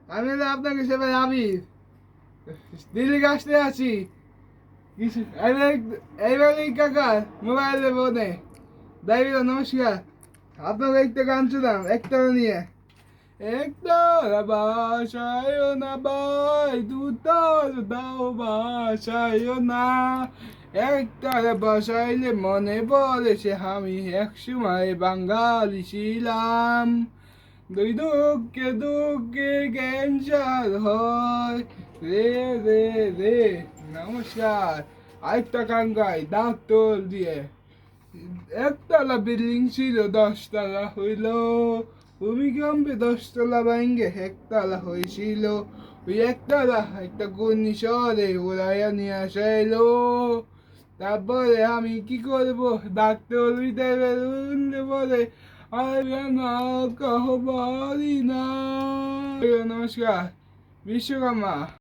আমি হলো আপনাকে সেবার আবির দিল্লি আসতে আছি কিছু এইবার এই কাকা মোবাইলে ফোনে দাইবিরা নমস্কার আপনাকে একটা গান শুনলাম একটা নিয়ে একটা বাসায় না বাই দুটার দাও বাসায় না একটা বাসাইলে মনে পড়ে সে আমি এক সময় বাঙালি ছিলাম দুই দুঃখে দুঃখে ক্যান্সার হয় রে রে রে নমস্কার আরেকটা গান গাই ডাক্তার দিয়ে একতলা বিল্ডিং ছিল 10 তলা হইল ভূমিকম্পে 10 তলা ভাঙ্গে একতলা হয়েছিল ওই একতলা একটা ঘূর্ণিঝড়ে উড়াইয়া নিয়ে আসাইলো তারপরে আমি কি করব ডাক্তার ভিতরে উঠলে পরে আর না কহ পারি না নমস্কার বিশ্বকর্মা